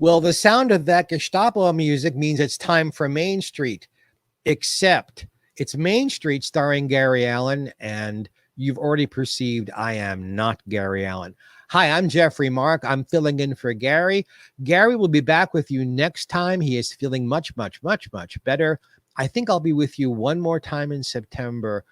Well, the sound of that Gestapo music means it's time for Mainstreet, except it's Mainstreet starring Gary Allen, and you've already perceived I am not Gary Allen. Hi, I'm Geoffrey Mark. I'm filling in for Gary. Gary will be back with you next time. He is feeling much, much, much, much better. I think I'll be with you one more time in September.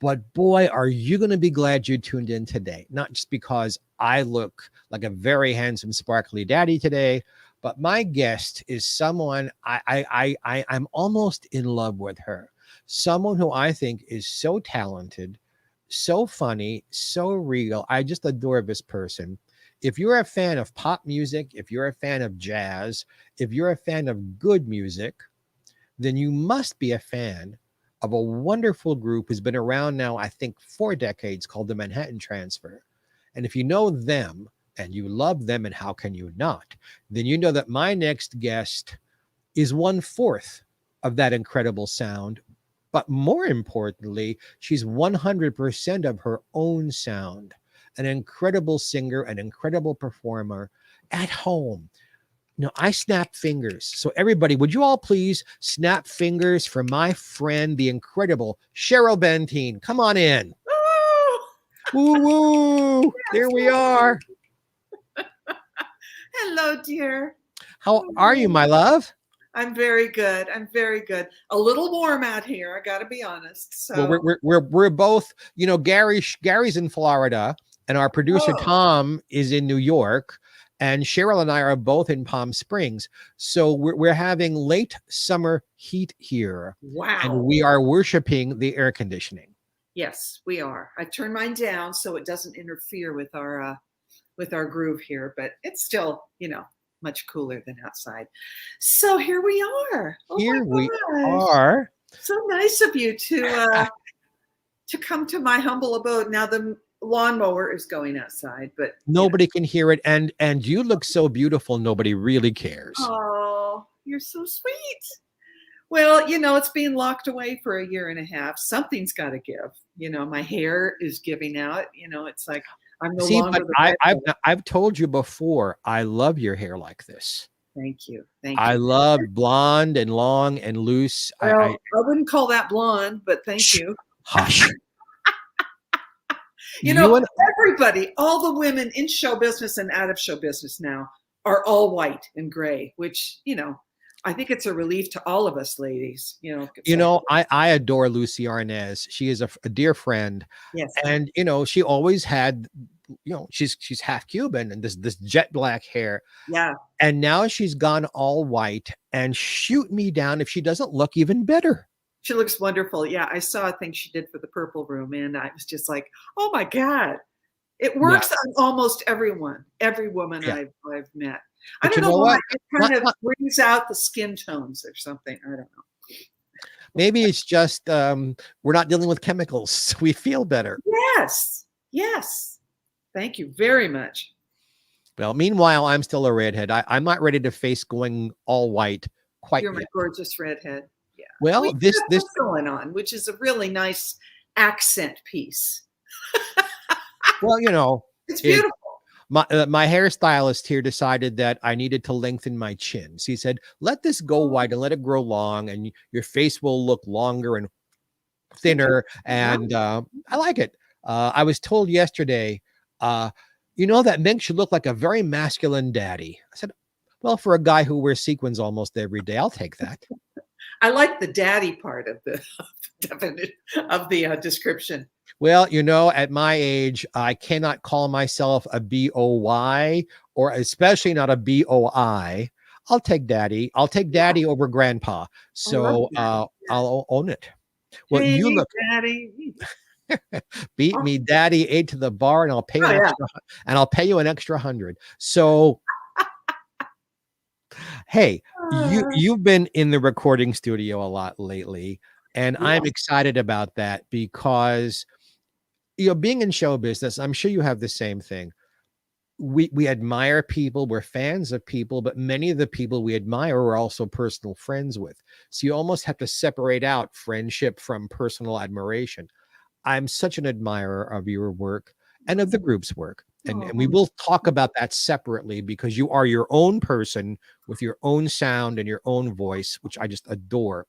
But boy, are you going to be glad you tuned in today. Not just because I look like a very handsome, sparkly daddy today, but my guest is someone I'm almost in love with her. Someone who I think is so talented, so funny, so real. I just adore this person. If you're a fan of pop music, if you're a fan of jazz, if you're a fan of good music, then you must be a fan of a wonderful group who's been around now, I think, 4 decades, called the Manhattan Transfer. And if you know them and you love them, and how can you not, then you know that my next guest is 1/4 of that incredible sound. But more importantly, she's 100% of her own sound, an incredible singer, an incredible performer at home. I snap fingers. So everybody, would you all please snap fingers for my friend, the incredible Cheryl Bentyne? Come on in. Woo woo. Yes, there we are. Hello, dear. How are you, my love? I'm very good. I'm very good. A little warm out here, I got to be honest. So well, we're both, Gary's in Florida, and our producer Tom is in New York. And Cheryl and I are both in Palm Springs. So we're having late summer heat here. Wow. And we are worshiping the air conditioning. Yes, we are. I've turned mine down so it doesn't interfere with our groove here, but it's still, much cooler than outside. So here we are. Here we are. So nice of you to come to my humble abode. Now the lawnmower is going outside, but nobody can hear it, and you look so beautiful, nobody really cares. Oh, you're so sweet. Well, it's being locked away for 1.5 years. Something's got to give. My hair is giving out. It's like I'm no longer. But I've told you before, I love your hair like this. Thank you. I love blonde and long and loose. Well, I wouldn't call that blonde, but thank you. Hush. Everybody, all the women in show business and out of show business now are all white and gray, which, I think it's a relief to all of us ladies. I adore Lucy Arnaz. She is a dear friend. Yes. And, she always had, she's half Cuban and this jet black hair. Yeah. And now she's gone all white, and shoot me down if she doesn't look even better. She looks wonderful. Yeah, I saw a thing she did for the Purple Room, and I was just like, oh my God. It works on almost everyone, every woman I've met. I don't know why. It kind of brings out the skin tones or something. I don't know. Maybe it's just we're not dealing with chemicals. So we feel better. Yes. Yes. Thank you very much. Well, meanwhile, I'm still a redhead. I'm not ready to face going all white quite You're yet. My gorgeous redhead. Yeah. Well, this going on, which is a really nice accent piece. Well, it's beautiful. My hairstylist here decided that I needed to lengthen my chin. So he said, let this go white and let it grow long, and your face will look longer and thinner. And I like it. I was told yesterday, that makes you look like a very masculine daddy. I said, well, for a guy who wears sequins almost every day, I'll take that. I like the daddy part of the description. Well, at my age, I cannot call myself a BOY, or especially not a BOI. I'll take daddy. I'll take daddy over grandpa. So I'll own it. Well, hey, you look, daddy. beat me, daddy, 8 to the bar, and I'll pay you I'll pay you an extra 100. So, hey, you've been in the recording studio a lot lately, and I'm excited about that because, being in show business, I'm sure you have the same thing. We admire people, we're fans of people, but many of the people we admire we're also personal friends with. So you almost have to separate out friendship from personal admiration. I'm such an admirer of your work and of the group's work. And we will talk about that separately, because you are your own person with your own sound and your own voice, which I just adore.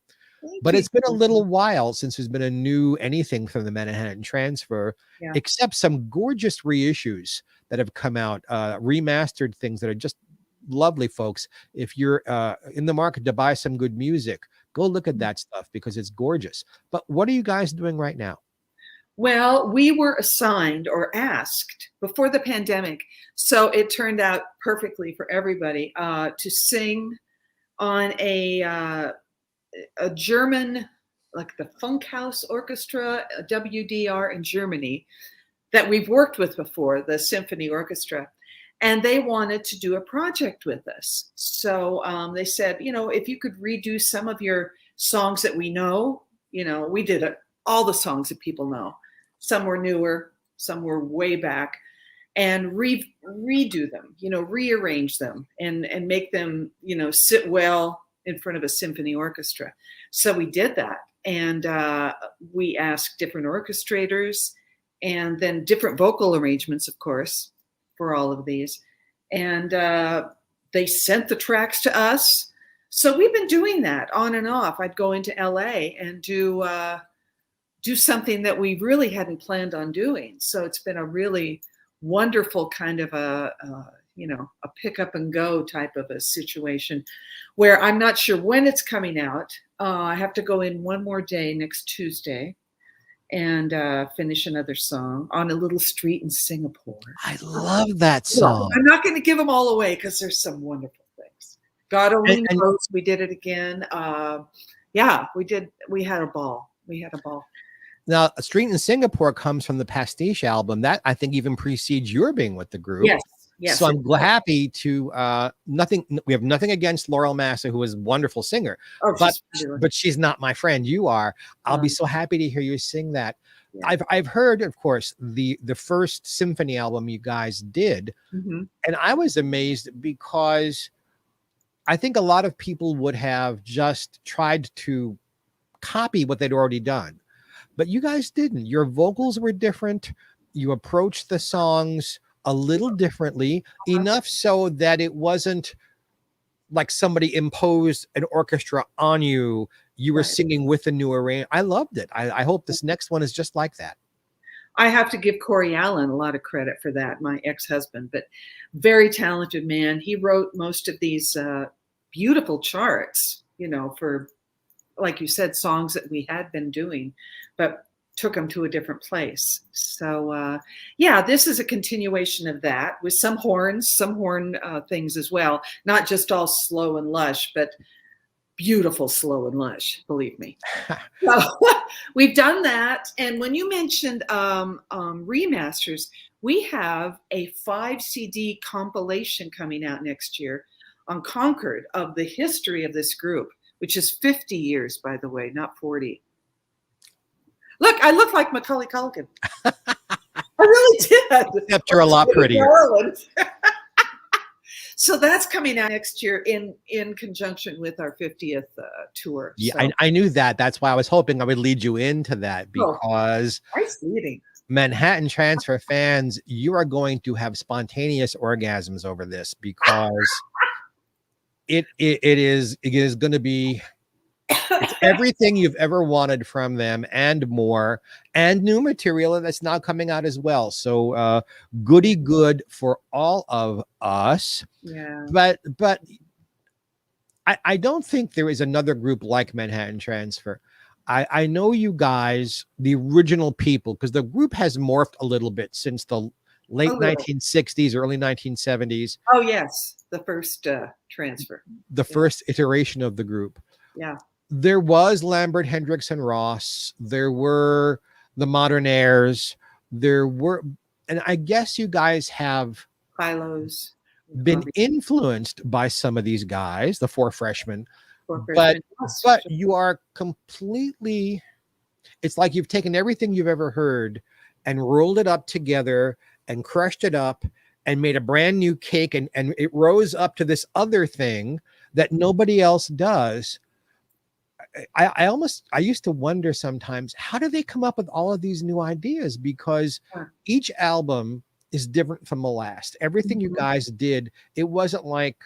But it's been a little while since there's been a new anything from the Manhattan Transfer, except some gorgeous reissues that have come out, remastered things that are just lovely, folks. If you're in the market to buy some good music, go look at that stuff, because it's gorgeous. But what are you guys doing right now? Well, we were assigned or asked before the pandemic, so it turned out perfectly for everybody, to sing on a German, like the Funkhaus Orchestra, WDR in Germany, that we've worked with before, the symphony orchestra. And they wanted to do a project with us. So they said, if you could redo some of your songs that we know, we did it, all the songs that people know. Some were newer, some were way back, and redo them, rearrange them and make them, sit well in front of a symphony orchestra. So we did that. And we asked different orchestrators and then different vocal arrangements, of course, for all of these. And they sent the tracks to us. So we've been doing that on and off. I'd go into LA and do something that we really hadn't planned on doing. So it's been a really wonderful kind of a pick up and go type of a situation, where I'm not sure when it's coming out. I have to go in one more day next Tuesday and finish another song on a little street in Singapore. I love that song. I'm not going to give them all away, because there's some wonderful things. God only knows. We did it again. We did. We had a ball. Now, A Street in Singapore comes from the Pastiche album that I think even precedes your being with the group. Yes. So I'm happy to we have nothing against Laurel Massa, who is a wonderful singer, but she's not my friend. You are. I'll be so happy to hear you sing that. Yeah. I've heard, of course, the first symphony album you guys did, and I was amazed, because I think a lot of people would have just tried to copy what they'd already done. But you guys didn't. Your vocals were different. You approached the songs a little differently, enough so that it wasn't like somebody imposed an orchestra on you. You were singing with a new arrangement. I loved it. I hope this next one is just like that. I have to give Corey Allen a lot of credit for that, my ex-husband, but very talented man. He wrote most of these beautiful charts, for, like you said, songs that we had been doing, but took them to a different place. So this is a continuation of that, with some horn things as well, not just all slow and lush, but beautiful slow and lush, believe me. So we've done that. And when you mentioned remasters, we have a 5 CD compilation coming out next year on Concord of the history of this group, which is 50 years, by the way, not 40. Look, I look like Macaulay Culkin. I really did. Except you're a lot prettier. So that's coming out next year in conjunction with our 50th tour. Yeah, so. I knew that. That's why I was hoping I would lead you into that, because nice leading. Manhattan Transfer fans, you are going to have spontaneous orgasms over this, because it is going to be it's everything you've ever wanted from them and more, and new material that's now coming out as well. So goody good for all of us. Yeah. But I don't think there is another group like Manhattan Transfer. I know you guys, the original people, because the group has morphed a little bit since the late 1960s, early 1970s. Oh, yes. The first transfer. The first iteration of the group. Yeah. There was Lambert, Hendricks, and Ross. There were the Modernaires. There were, and I guess you guys have Philos been influenced by some of these guys, the four freshmen. But you are completely, it's like you've taken everything you've ever heard and rolled it up together and crushed it up and made a brand new cake, and it rose up to this other thing that nobody else does. I used to wonder sometimes, how do they come up with all of these new ideas? Because each album is different from the last. Everything you Mhm. guys did, it wasn't like,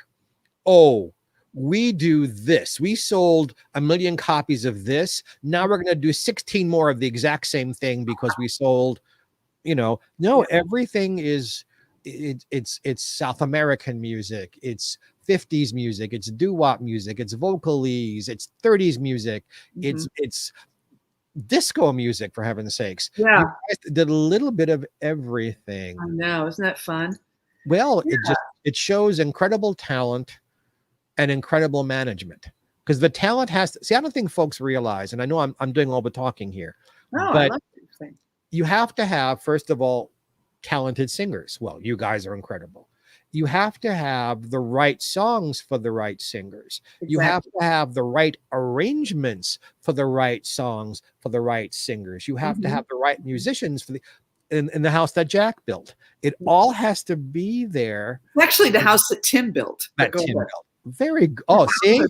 oh, we do this. We sold 1 million copies of this. Now we're going to do 16 more of the exact same thing because we sold, no, Yeah. everything is it's South American music. It's 50s music. It's doo-wop music. It's vocalese. It's 30s music. Mhm. It's disco music, for heaven's sakes. You Yeah, guys did a little bit of I everything. know. Isn't that fun? Well, Yeah. it shows incredible talent and incredible management, because the talent has to see. I don't think folks realize, and I know I'm doing all the talking here, Oh, I but love what you're saying. you have to have, first of all, talented singers. Well, you guys are incredible. You have to have the right songs for the right singers. You have Exactly. to have the right arrangements for the right songs for the right singers. You have to Mhm. have the right musicians for the in the house that Jack built. It all has to be there. It's actually the house that Tim built, but That go Tim ahead. built. Oh, see?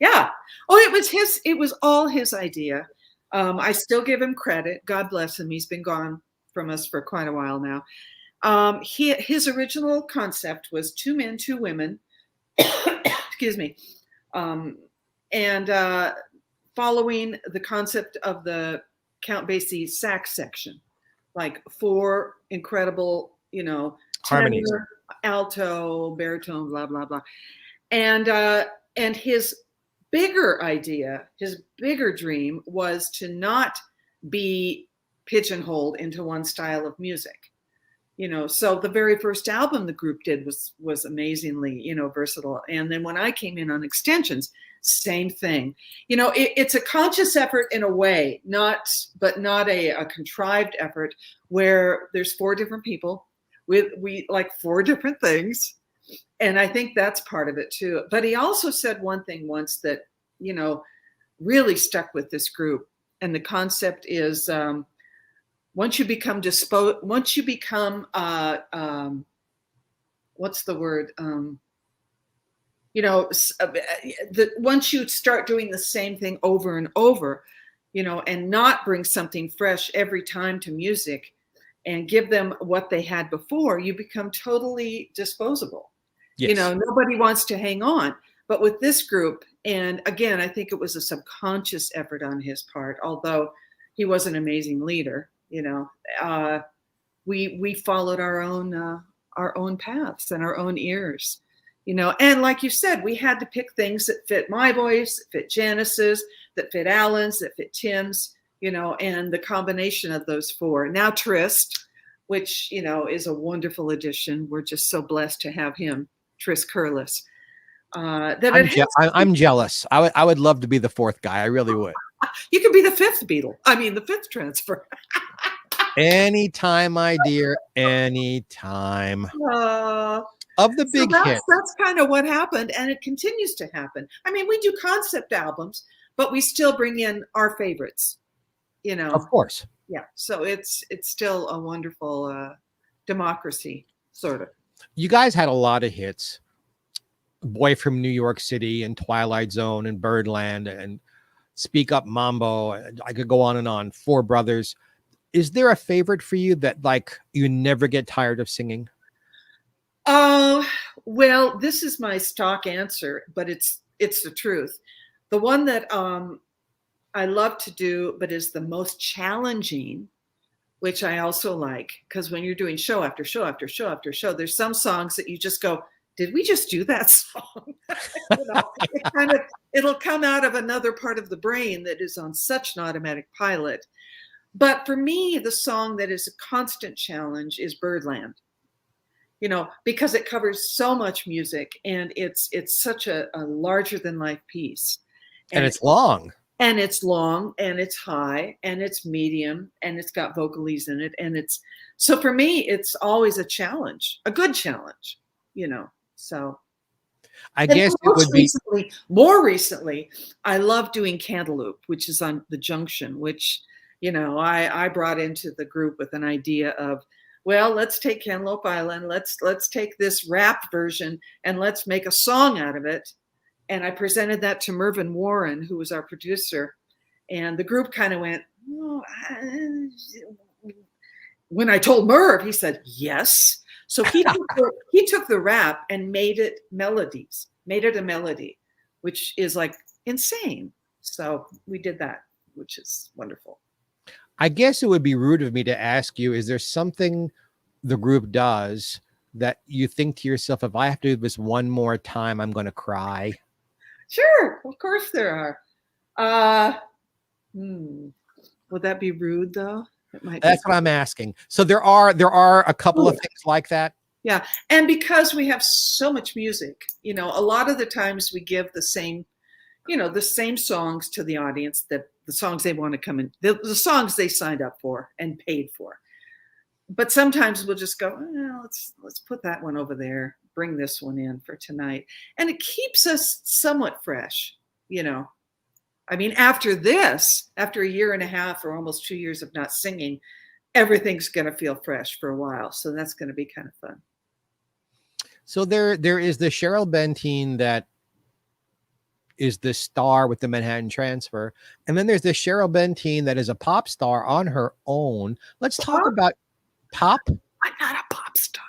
Yeah. Oh, it was all his idea. I still give him credit. God bless him. He's been gone from us for quite a while now. His original concept was two men, two women, excuse me, um, and following the concept of the Count Basie sax section, like four incredible, Harmonies. tenor, alto, baritone, blah blah blah, and his bigger idea, his bigger dream was to not be pigeonholed into one style of music. So the very first album the group did was amazingly, versatile. And then when I came in on extensions, same thing. It's a conscious effort in a way, but not a contrived effort where there's four different people with we like four different things. And I think that's part of it too. But he also said one thing once that, really stuck with this group. And the concept is, once you become what's the word? Once you start doing the same thing over and over, and not bring something fresh every time to music and give them what they had before, you become totally disposable. Yes. Nobody wants to hang on. But with this group, and again, I think it was a subconscious effort on his part, although he was an amazing leader, we followed our own paths and our own ears, and like you said, we had to pick things that fit my voice, that fit Janice's, that fit Alan's, that fit Tim's, and the combination of those four. Now Trist, which is a wonderful addition. We're just so blessed to have him, Trist Curlis. I'm jealous. I would love to be the fourth guy. I really would. You could be the fifth Beatle. I mean, the fifth transfer. Anytime, my dear, anytime. Of the big hits. That's kind of what happened, and it continues to happen. I mean, we do concept albums, but we still bring in our favorites, Of course. Yeah, so it's still a wonderful democracy, sort of. You guys had a lot of hits. Boy from New York City and Twilight Zone and Birdland and Speak Up Mambo. I could go on and on. Four Brothers. Is there a favorite for you that like you never get tired of singing? Oh, well, this is my stock answer, but it's the truth. The one that I love to do, but is the most challenging, which I also like, because when you're doing show after show after show after show, there's some songs that you just go, did we just do that song? It'll come out of another part of the brain that is on such an automatic pilot. But for me, the song that is a constant challenge is Birdland, because it covers so much music, and it's such a larger than life piece. And it's long. And it's long, and it's high, and it's medium, and it's got vocalese in it. And so for me, it's always a challenge, a good challenge, so. I guess it would be more recently, I love doing Cantaloupe, which is on the Junction, which, I brought into the group with an idea of, well, let's take Cantaloupe Island, let's take this rap version and let's make a song out of it. And I presented that to Mervyn Warren, who was our producer, and the group kind of went, oh, when I told Merv, he said, yes. So he took the rap and made it melodies, made it a melody, which is like insane. So we did that, which is wonderful. I guess it would be rude of me to ask you, is there something the group does that you think to yourself, if I have to do this one more time, I'm going to cry? Sure, of course there are. Would that be rude though? That's what I'm asking. So there are a couple of things like that. Yeah, and because we have so much music, a lot of the times we give the same, the same songs to the audience, that the songs they want to come in, the songs they signed up for and paid for. But sometimes we'll just go, let's put that one over there, bring this one in for tonight, and it keeps us somewhat fresh, I mean, after a year and a half or almost 2 years of not singing, everything's going to feel fresh for a while. So that's going to be kind of fun. So there is the Cheryl Bentyne that is the star with the Manhattan Transfer. And then there's the Cheryl Bentyne that is a pop star on her own. Let's talk about pop. I'm not a pop star.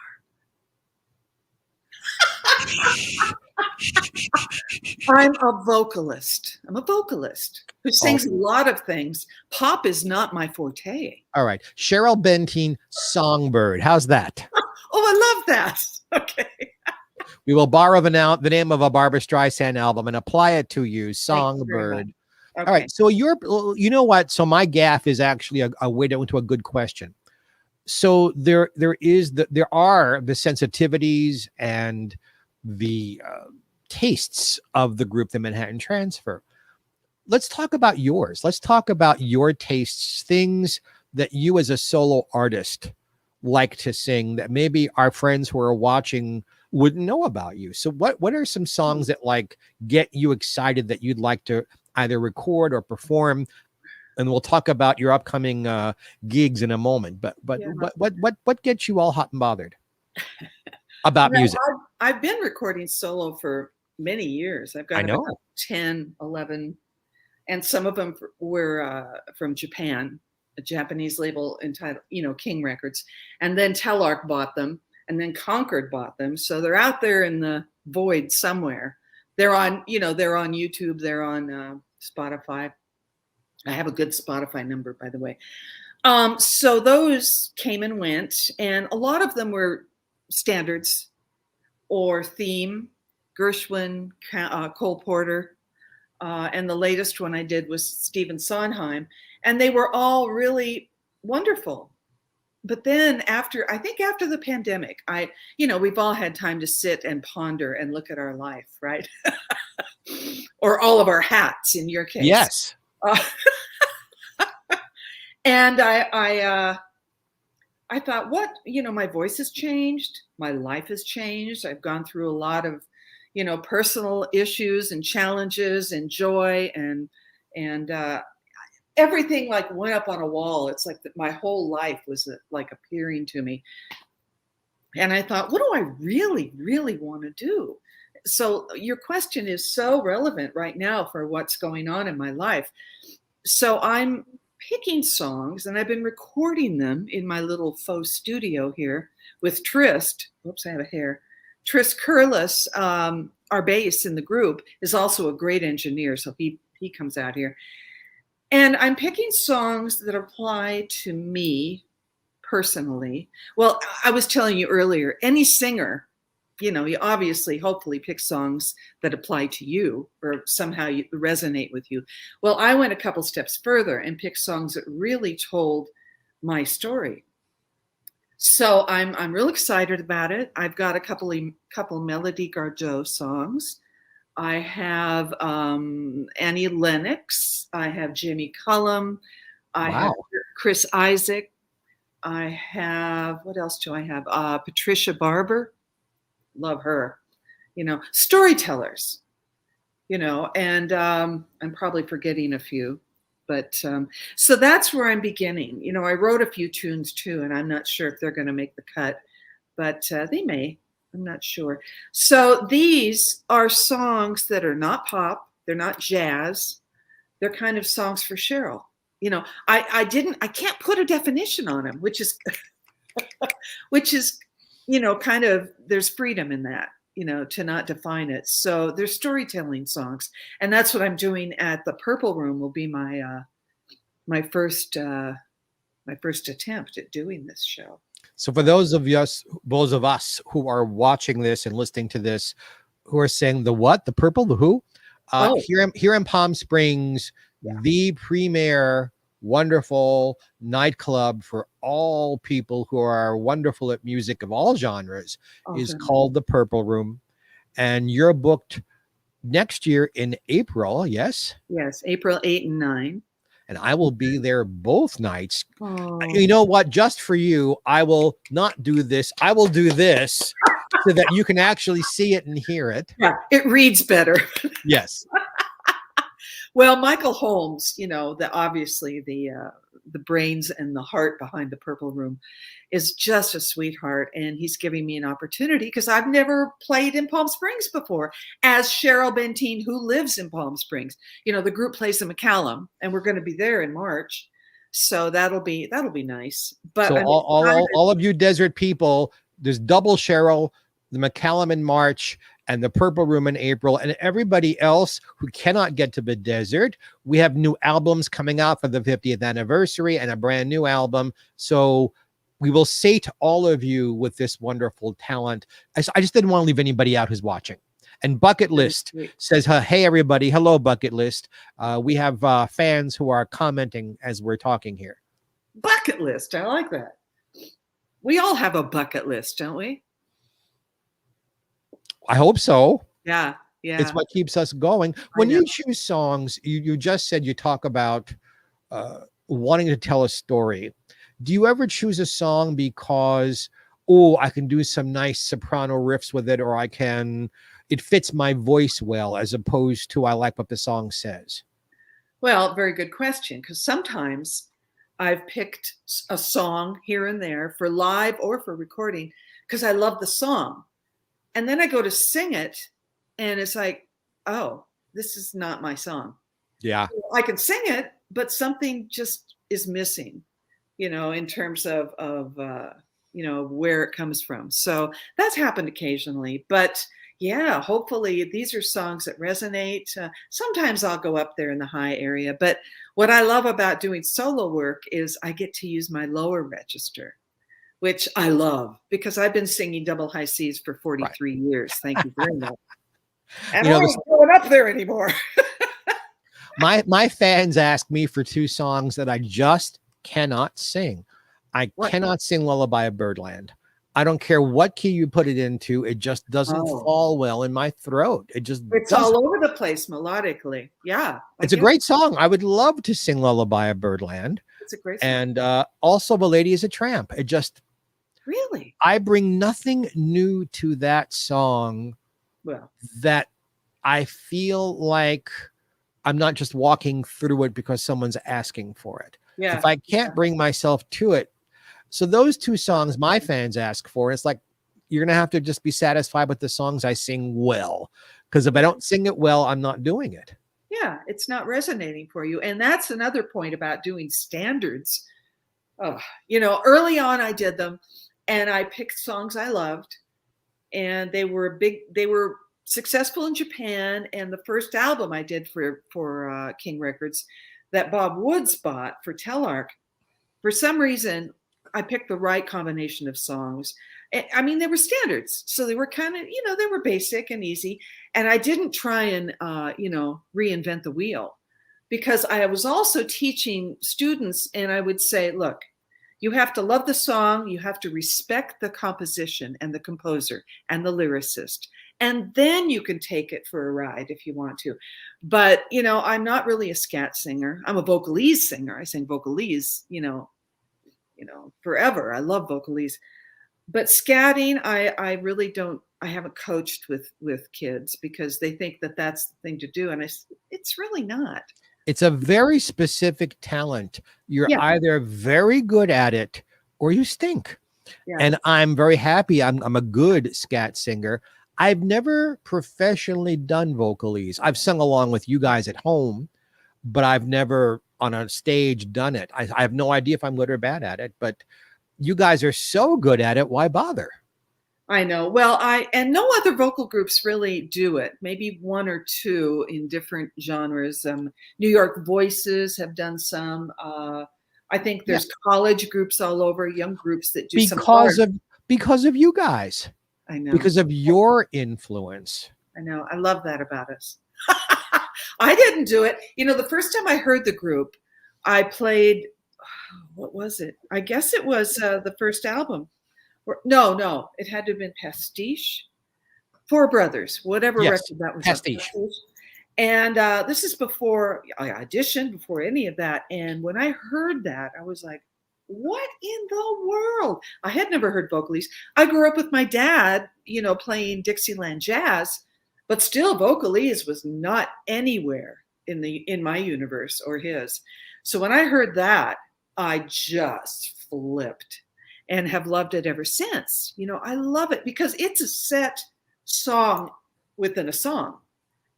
I'm a vocalist. I'm a vocalist who sings a lot of things. Pop is not my forte. All right. Cheryl Bentyne, Songbird. How's that? Oh, I love that. Okay. We will borrow the name of a Barbra Streisand album and apply it to you, Songbird. Okay. All right. So you know what? So my gaffe is actually a way into a good question. So there are the sensitivities and the tastes of the group, the Manhattan Transfer. Let's talk about yours. Let's talk about your tastes, things that you as a solo artist like to sing that maybe our friends who are watching wouldn't know about you. So what are some songs that like get you excited that you'd like to either record or perform? And we'll talk about your upcoming gigs in a moment. But what gets you all hot and bothered about music? I've been recording solo for many years. I've got about 10, 11, and some of them were from Japan, a Japanese label entitled, King Records. And then Telarc bought them, and then Concord bought them. So they're out there in the void somewhere. They're on YouTube, they're on Spotify. I have a good Spotify number, by the way. So those came and went, and a lot of them were standards or theme, Gershwin, Cole Porter, and the latest one I did was Stephen Sondheim, and they were all really wonderful. But then after the pandemic, we've all had time to sit and ponder and look at our life, right? Or all of our hats in your case. Yes. And I thought, my voice has changed. My life has changed. I've gone through a lot of, personal issues and challenges and joy and everything like went up on a wall. It's like my whole life was like appearing to me. And I thought, what do I really, really want to do? So your question is so relevant right now for what's going on in my life. So I'm picking songs, and I've been recording them in my little faux studio here with Trist. Whoops, I have a hair. Trist Curlis, our bass in the group, is also a great engineer, so he comes out here. And I'm picking songs that apply to me personally. Well, I was telling you earlier, any singer, you obviously, hopefully pick songs that apply to you or somehow resonate with you. Well, I went a couple steps further and picked songs that really told my story. So I'm real excited about it. I've got a couple Melody Gardot songs. I have Annie Lennox. I have Jimmy Cullum. I have Chris Isaak. I have, what else do I have? Patricia Barber. Love her. Storytellers, and I'm probably forgetting a few. But so that's where I'm beginning. I wrote a few tunes too, and I'm not sure if they're going to make the cut, but they may. I'm not sure. So these are songs that are not pop. They're not jazz. They're kind of songs for Cheryl. I can't put a definition on them, which is which is, kind of, there's freedom in that, to not define it. So there's storytelling songs. And that's what I'm doing at the Purple Room will be my first attempt at doing this show. So for those of us who are watching this and listening to this, who are saying the what, the purple, the who, here in Palm Springs, the premier wonderful nightclub for all people who are wonderful at music of all genres is called the Purple Room, and you're booked next year in April. Yes, April 8 and 9. And I will be there both nights. You know what? Just for you, I will not do this. I will do this so that you can actually see it and hear it. Yeah, it reads better. Yes. Well, Michael Holmes, obviously the brains and the heart behind the Purple Room, is just a sweetheart, and he's giving me an opportunity because I've never played in Palm Springs before as Cheryl Bentyne, who lives in Palm Springs. The group plays in McCallum, and we're going to be there in March, so that'll be nice. But so all of you desert people, there's double Cheryl, the McCallum in March, and the Purple Room in April, and everybody else who cannot get to the desert. We have new albums coming out for the 50th anniversary and a brand new album. So we will sate all of you with this wonderful talent. I just didn't want to leave anybody out who's watching. And Bucket List says, hey, everybody. Hello, Bucket List. We have fans who are commenting as we're talking here. Bucket List. I like that. We all have a bucket list, don't we? I hope so. Yeah. It's what keeps us going. When you choose songs, you just said you talk about wanting to tell a story. Do you ever choose a song because, I can do some nice soprano riffs with it, or it fits my voice well, as opposed to I like what the song says? Well, very good question, because sometimes I've picked a song here and there for live or for recording because I love the song. And then I go to sing it, and it's like, oh, this is not my song. Yeah. I can sing it, but something just is missing, in terms of where it comes from. So that's happened occasionally. But yeah, hopefully these are songs that resonate. Sometimes I'll go up there in the high area. But what I love about doing solo work is I get to use my lower register, which I love because I've been singing double high C's for 43 years. Thank you very much. And I'm not going up there anymore. my fans ask me for two songs that I just cannot sing. I cannot sing Lullaby of Birdland. I don't care what key you put it into. It just doesn't fall well in my throat. It's all over the place melodically. Yeah. It's a great song. I would love to sing Lullaby of Birdland. It's a great song. And also The Lady is a Tramp. It just... Really? I bring nothing new to that song that I feel like I'm not just walking through it because someone's asking for it. Yeah. If I can't bring myself to it. So those two songs my fans ask for, it's like, you're going to have to just be satisfied with the songs I sing well. Because if I don't sing it well, I'm not doing it. Yeah, it's not resonating for you. And that's another point about doing standards. Early on I did them. And I picked songs I loved, and they were successful in Japan. And the first album I did for King Records that Bob Woods bought for Telarc, for some reason, I picked the right combination of songs. I mean, they were standards. So they were kind of, they were basic and easy. And I didn't try and, reinvent the wheel, because I was also teaching students, and I would say, look, you have to love the song. You have to respect the composition and the composer and the lyricist. And then you can take it for a ride if you want to. But, I'm not really a scat singer. I'm a vocalese singer. I sing vocalese, forever. I love vocalese. But scatting, I really don't. I haven't coached with kids because they think that that's the thing to do. And it's really not. It's a very specific talent. You're either very good at it or you stink. Yeah. And I'm very happy. I'm a good scat singer. I've never professionally done vocalese. I've sung along with you guys at home, but I've never on a stage done it. I have no idea if I'm good or bad at it, but you guys are so good at it. Why bother? I know. Well, and no other vocal groups really do it. Maybe one or two in different genres. New York Voices have done some. I think Yeah, there's college groups all over, young groups that do some because art. of you guys, I know. because of your influence. I know. I love that about us. I didn't do it. You know, the first time I heard the group, I played, what was it? I guess it was the first album. No, it had to have been Pastiche. Four Brothers, whatever Yes, record that was on. pastiche. And this is before I auditioned, before any of that. And when I heard that, I was like, what in the world? I had never heard Vocalese. I grew up with my dad, you know, playing Dixieland jazz, but still Vocalese was not anywhere in my universe or his. So when I heard that, I just flipped and have loved it ever since. You know, I love it because it's a set song within a song.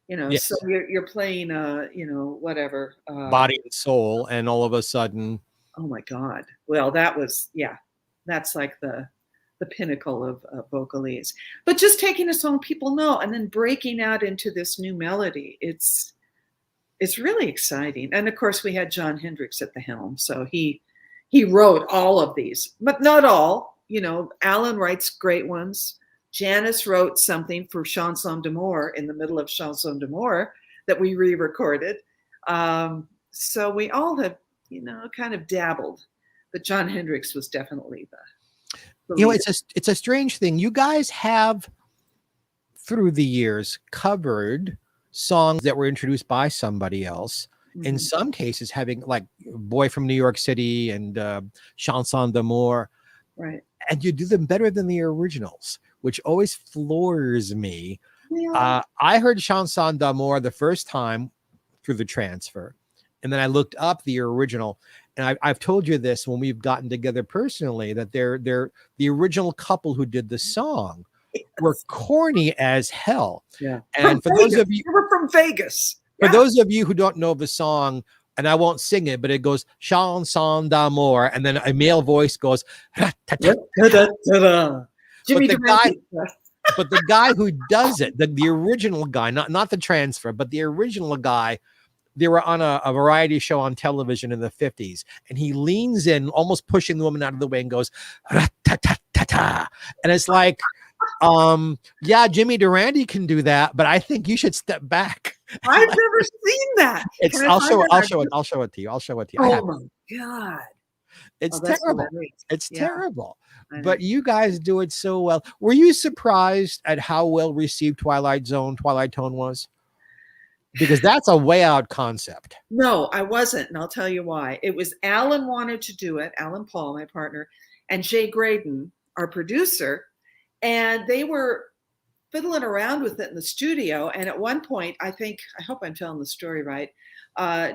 You know, Yes. so you're playing you know, whatever. Body and soul, and all of a sudden, Oh my God. Well, that was, yeah, that's like the pinnacle of Vocalese. But just taking a song people know and then breaking out into this new melody, it's really exciting. And of course, we had Jon Hendricks at the helm, so he wrote all of these, but not all. You know, Alan writes great ones. Janice wrote something for Chanson d'Amour in the middle of Chanson d'Amour that we re-recorded. So we all have, you know, kind of dabbled, but Jon Hendricks was definitely the you know, leader. it's a strange thing. You guys have, through the years, covered songs that were introduced by somebody else. In Mhm. some cases, having like "Boy from New York City" and "Chanson d'Amour," Right. and you do them better than the originals, which always floors me. Yeah. I heard "Chanson d'Amour" the first time through the transfer, and then I looked up the original. And I've told you this when we've gotten together personally, that they're the original couple who did the song were corny as hell. Yeah. From And for those Vegas. of you They were from Vegas. for Yeah. those of you who don't know the song, and I won't sing it, but it goes "Chanson d'amour," and then a male voice goes Ta-da. Jimmy Durante. but the guy who does it, the original guy, not the transfer, but the original guy, they were on a variety show on television in the 50s, and he leans in, almost pushing the woman out of the way, and goes "ta-ta-ta-ta," and it's like, yeah, Jimmy Durante can do that, but I think you should step back. I've never seen that. I'll show it to you. Oh my God. It's That's terrible. hilarious. It's Yeah, terrible. I know. But you guys do it so well. Were you surprised at how well received Twilight Tone was? Because that's a way out concept. No, I wasn't, and I'll tell you why. It was Alan wanted to do it, Alan Paul, my partner, and Jay Graydon, our producer, and they were fiddling around with it in the studio. And at one point, I hope I'm telling the story right,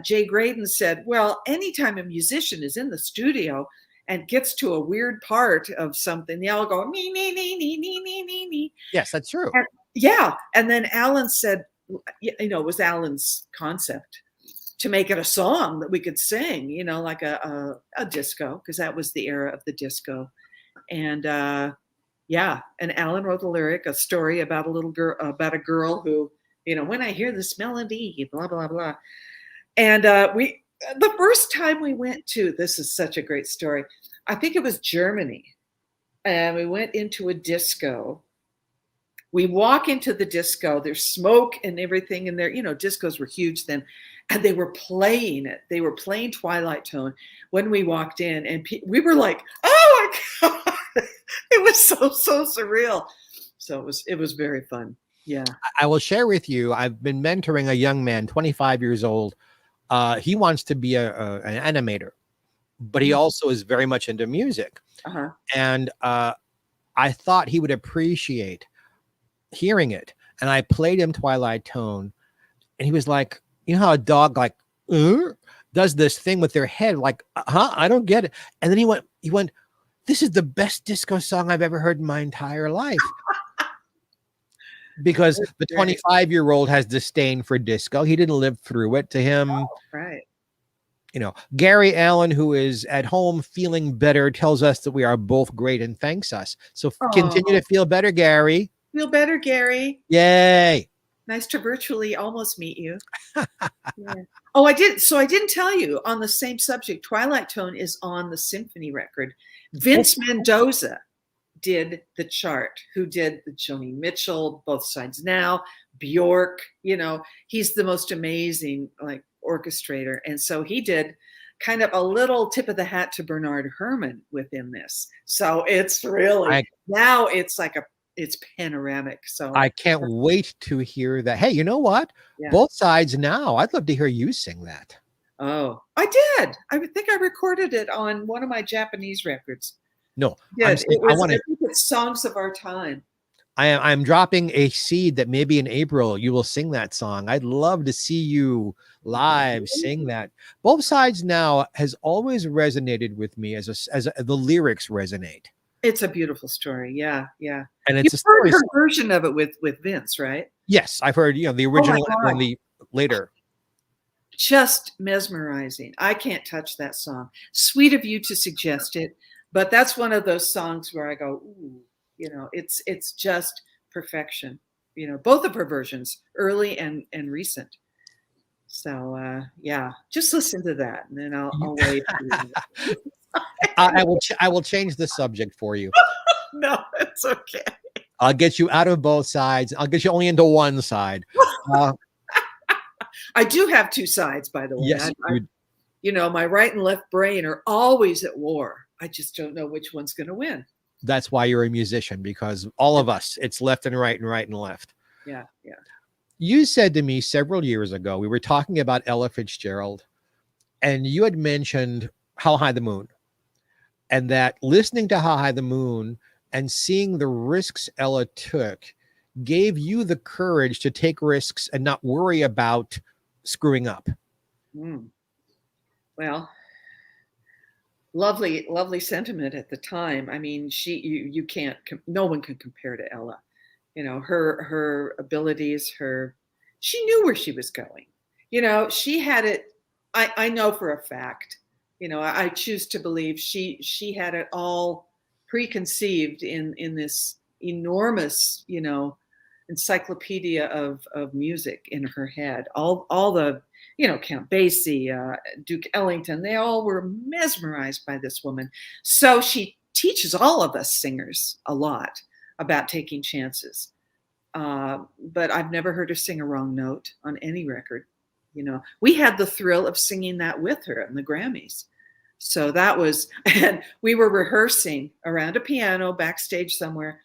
Jay Graydon said, well, anytime a musician is in the studio and gets to a weird part of something, they all go, me, me, me, me, me, me, me, me. Yes, that's true. And, yeah. And then Alan said, you know, it was Alan's concept to make it a song that we could sing, you know, like a disco, because that was the era of the disco. And yeah, and Alan wrote the lyric, a story about a little girl, about a girl who, you know, when I hear this melody, blah, blah, blah. And the first time we went to, this is such a great story, I think it was Germany, and we went into a disco. We walk into the disco, there's smoke and everything in there. You know, discos were huge then, and they were playing it. They were playing Twilight Tone when we walked in, and we were like, oh my God, it was so surreal. So it was very fun. Yeah. I will share with you, I've been mentoring a young man, 25 years old. He wants to be an animator, but he also is very much into music. Uh-huh. And I thought he would appreciate hearing it. And I played him Twilight Tone, and he was like, you know how a dog like does this thing with their head, like, I don't get it. And then he went, this is the best disco song I've ever heard in my entire life. Because the 25-year-old has disdain for disco. He didn't live through it. To him, right, Gary Allen, who is at home feeling better, tells us that we are both great and thanks us. So continue to feel better, Gary. Feel better, Gary. Yay. Nice to virtually almost meet you. Yeah. Oh, I did. So I didn't tell you on the same subject. Twilight Tone is on the symphony record. Vince Mendoza did the chart, who did the Joni Mitchell, Both Sides Now, Bjork. He's the most amazing orchestrator. And so he did kind of a little tip of the hat to Bernard Herrmann within this. So it's really, now it's like it's panoramic. So I can't wait to hear that. Hey, you know what? Yeah. Both Sides Now. I'd love to hear you sing that. Oh, I did. I think I recorded it on one of my Japanese records. No, I think it's Songs of Our Time. I'm dropping a seed that maybe in April you will sing that song. I'd love to see you live sing that. Both Sides Now has always resonated with me as the lyrics resonate. It's a beautiful story. Yeah, yeah. And it's You've heard her version of it with Vince, right? Yes, I've heard the original and the later. Just mesmerizing. I can't touch that song. Sweet of you to suggest it, but that's one of those songs where I go, ooh, it's just perfection. Both of her versions, early and recent. So yeah, just listen to that, and then I'll wait. I will change the subject for you. No, it's okay. I'll get you out of both sides. I'll get you only into one side. I do have two sides, by the way. Yes, my right and left brain are always at war. I just don't know which one's going to win. That's why you're a musician, because all of us, it's left and right and right and left. Yeah, yeah. You said to me several years ago, we were talking about Ella Fitzgerald, and you had mentioned How High the Moon, and that listening to How High the Moon and seeing the risks Ella took gave you the courage to take risks and not worry about screwing up. Well, lovely sentiment at the time. I mean, you can't, no one can compare to Ella. Her abilities, she knew where she was going. She had it. I know for a fact. I choose to believe she had it all preconceived in this enormous, encyclopedia of music in her head. All the, Count Basie, Duke Ellington, they all were mesmerized by this woman. So she teaches all of us singers a lot about taking chances. But I've never heard her sing a wrong note on any record. We had the thrill of singing that with her in the Grammys. So that was, and we were rehearsing around a piano backstage somewhere,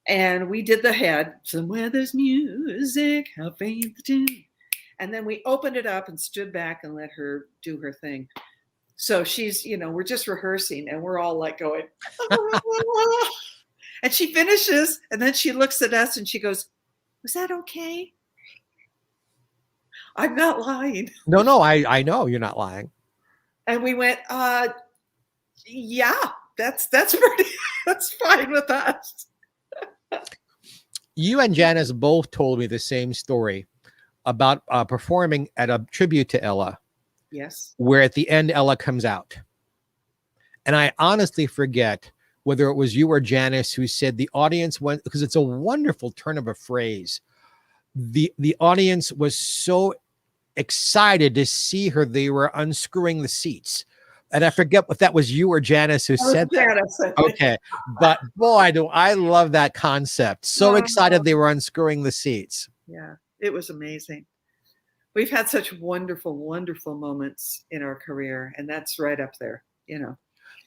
and we did the head, somewhere there's music, how faint the tune. And then we opened it up and stood back and let her do her thing. So she's, we're just rehearsing and we're all like going, and she finishes and then she looks at us and she goes, was that okay? I'm not lying. No, I know you're not lying. And we went, yeah, that's pretty, that's fine with us. You and Janice both told me the same story about performing at a tribute to Ella. Yes. Where at the end, Ella comes out. And I honestly forget whether it was you or Janice who said the audience went, because it's a wonderful turn of a phrase. The audience was so excited to see her, they were unscrewing the seats. And I forget if that was you or Janice who said that. Okay. But boy, I love that concept. So excited they were unscrewing the seats. Yeah, it was amazing. We've had such wonderful, wonderful moments in our career, and that's right up there,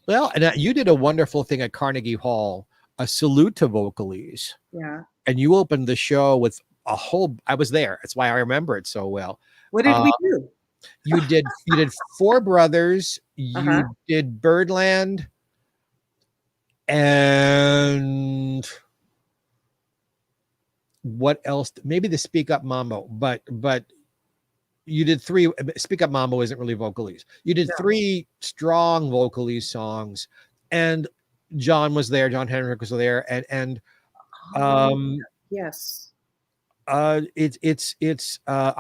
Well, and you did a wonderful thing at Carnegie Hall, a salute to Vocalese. Yeah. And you opened the show with I was there. That's why I remember it so well. What did we do? You did Four Brothers, you did Birdland, and what else? Maybe the Speak Up Mambo, but you did three. Speak Up Mambo isn't really Vocalese. You did three strong Vocalese songs, and John was there. John Henrik was there, and yes. I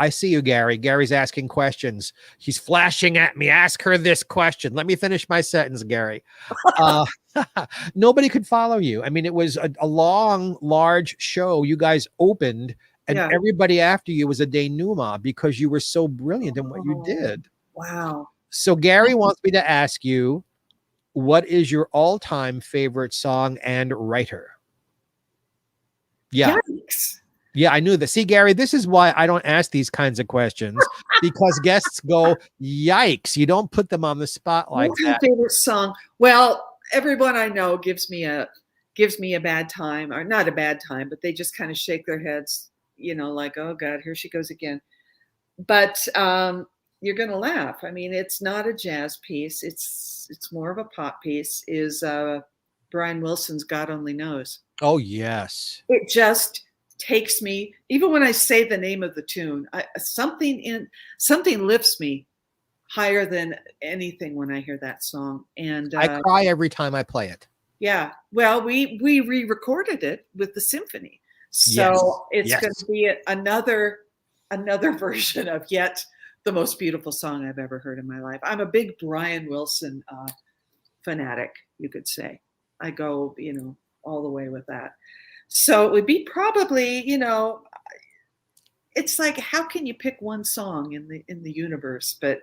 see you, Gary. Gary's asking questions. He's flashing at me. Ask her this question. Let me finish my sentence, Gary. Uh, Nobody could follow you. I mean, it was a long, large show. You guys opened, and Yeah. everybody after you was a denouement because you were so brilliant in what you Oh, did. wow. So Gary wants me to ask you, what is your all-time favorite song and writer? Yeah. Yikes. Yeah, I knew that. See, Gary, this is why I don't ask these kinds of questions, because guests go, yikes. You don't put them on the spot like What's your that. favorite song? Well, everyone I know gives me a bad time, or not a bad time, but they just kind of shake their heads, like, oh God, here she goes again. But you're gonna laugh. I mean, it's not a jazz piece. It's more of a pop piece. Is Brian Wilson's "God Only Knows." Oh, yes. It just takes me, even when I say the name of the tune, something lifts me higher than anything when I hear that song. And I cry every time I play it. yeah, well, we re-recorded it with the symphony, Yes. so it's Yes. going to be another version of yet the most beautiful song I've ever heard in my life. I'm a big Brian Wilson fanatic, you could say. I go, all the way with that. So it would be probably, it's like, how can you pick one song in the universe? But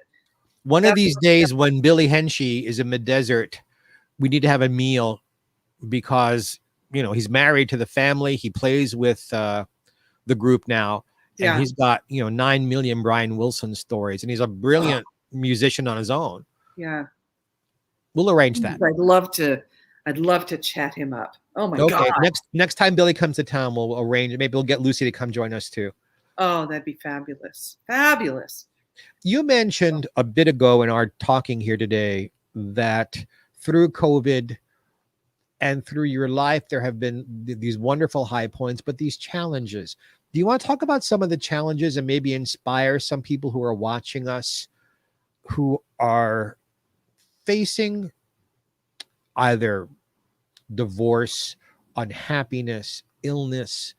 one of these days when Billy Henshey is in the desert, we need to have a meal, because he's married to the family. He plays with the group now, and he's got 9 million Brian Wilson stories, and he's a brilliant musician on his own. Yeah, we'll arrange that. I'd love to chat him up. Oh my God. Next time Billy comes to town, we'll arrange it. Maybe we'll get Lucy to come join us too. Oh, that'd be fabulous. Fabulous. You mentioned a bit ago in our talking here today that through COVID and through your life, there have been these wonderful high points, but these challenges. Do you want to talk about some of the challenges and maybe inspire some people who are watching us who are facing either divorce, unhappiness, illness?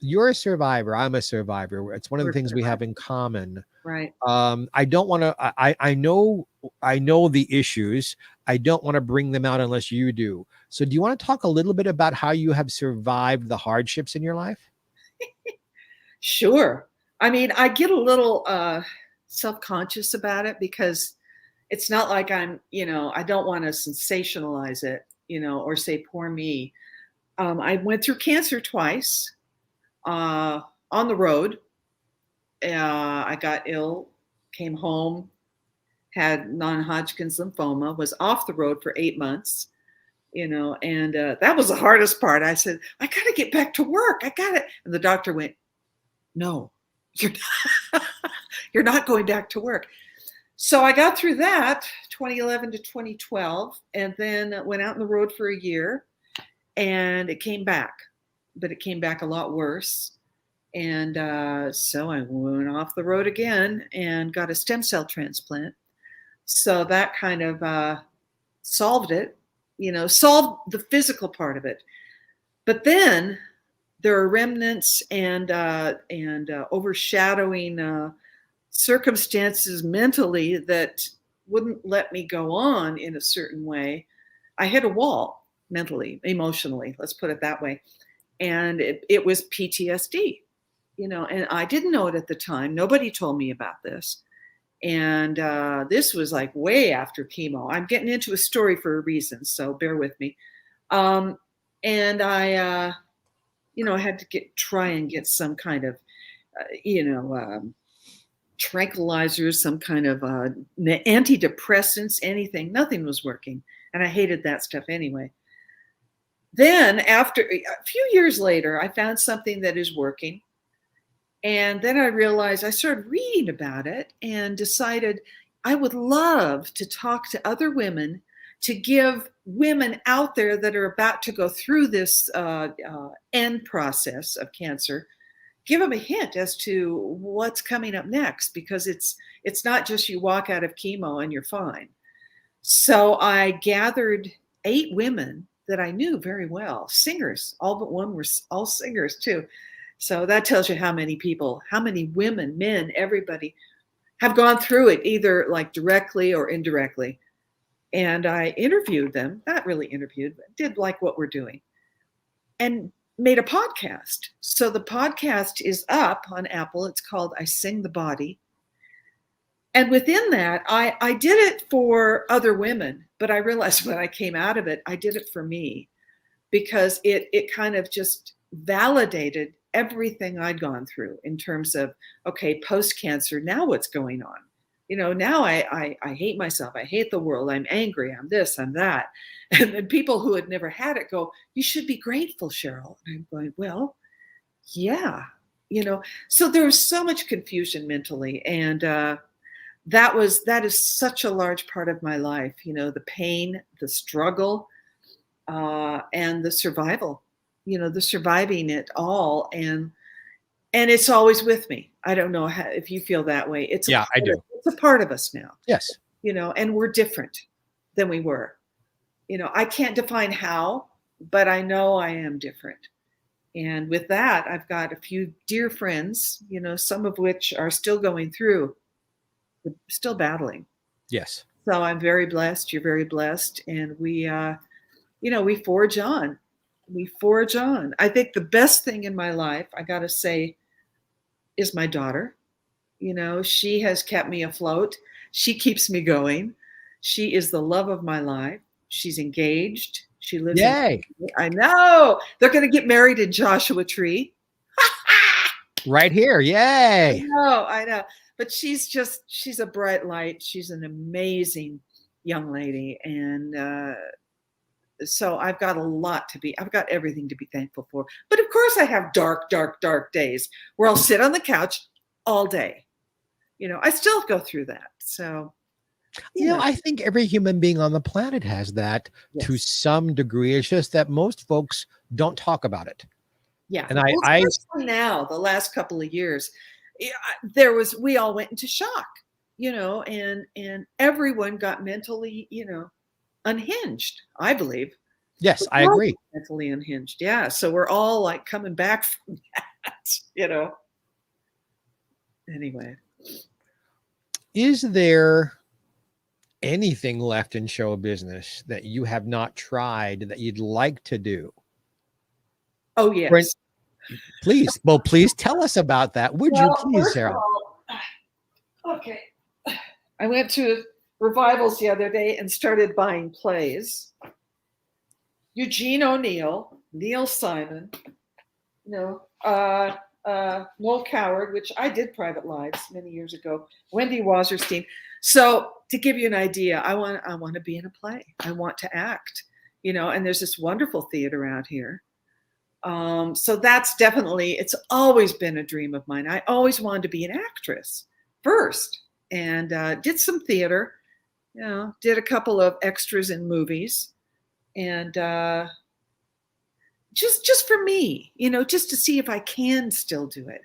You're a survivor. I'm a survivor. It's one of the things we have in common. Right. I don't want to, I know the issues. I don't want to bring them out unless you do. So do you want to talk a little bit about how you have survived the hardships in your life? Sure. I mean, I get a little self-conscious about it because it's not like I'm, I don't want to sensationalize it, or say, poor me. I went through cancer twice on the road. I got ill, came home, had non-Hodgkin's lymphoma, was off the road for 8 months, and that was the hardest part. I said, I got to get back to work. I got it. And the doctor went, no, you're not going back to work. So I got through that 2011 to 2012, and then went out on the road for a year, and it came back, but it came back a lot worse. And so I went off the road again and got a stem cell transplant. So that kind of solved it, solved the physical part of it. But then there are remnants and overshadowing circumstances mentally that wouldn't let me go on in a certain way. I hit a wall mentally, emotionally, let's put it that way. And it was PTSD, and I didn't know it at the time. Nobody told me about this. And this was like way after chemo. I'm getting into a story for a reason, so bear with me. And I, I had to try and get some kind of, tranquilizers, some kind of antidepressants, anything. Nothing was working. And I hated that stuff anyway. Then after a few years later, I found something that is working. And then I realized, I started reading about it and decided I would love to talk to other women, to give women out there that are about to go through this end process of cancer, give them a hint as to what's coming up next, because it's not just you walk out of chemo and you're fine. So I gathered 8 women that I knew very well, singers, all but one were all singers too. So that tells you how many people, how many women, men, everybody have gone through it, either like directly or indirectly. And I interviewed them, not really interviewed, but did like what we're doing, and made a podcast. So the podcast is up on Apple. It's called I Sing the Body. And within that, I did it for other women, but I realized when I came out of it, I did it for me, because it kind of just validated everything I'd gone through in terms of, okay, post-cancer, now what's going on? Now I hate myself. I hate the world. I'm angry. I'm this, I'm that. And then people who had never had it go, you should be grateful, Cheryl. And I'm going, well, yeah, so there was so much confusion mentally. And that is such a large part of my life, the pain, the struggle, and the survival, the surviving it all. And it's always with me. I don't know if you feel that way. I do. It's a part of us now. Yes. And we're different than we were. I can't define how, but I know I am different. And with that, I've got a few dear friends, some of which are still going through, still battling. Yes. So I'm very blessed. You're very blessed. And we forge on. We forge on. I think the best thing in my life, I got to say, is my daughter. She has kept me afloat. She keeps me going. She is the love of my life. She's engaged. She lives. Yay. I know. They're going to get married in Joshua Tree. Right here. Yay. I know. But she's a bright light. She's an amazing young lady. And so I've got everything to be thankful for. But of course I have dark, dark, dark days where I'll sit on the couch all day. I still go through that. So, I think every human being on the planet has that to some degree. It's just that most folks don't talk about it. Yeah. And especially now, the last couple of years, we all went into shock, and everyone got mentally, unhinged, I believe. Yes, I agree. Mentally unhinged. Yeah. So we're all like coming back from that, Anyway. Is there anything left in show business that you have not tried that you'd like to do? Oh, yes. Please. Well, please tell us about that. Would you please, Sarah? Okay. I went to revivals the other day and started buying plays. Eugene O'Neill, Neil Simon, Noel Coward, which I did Private Lives many years ago, Wendy Wasserstein. So to give you an idea, I want to be in a play. I want to act, and there's this wonderful theater out here. So that's definitely, it's always been a dream of mine. I always wanted to be an actress first, and did some theater, did a couple of extras in movies, and just for me, just to see if I can still do it.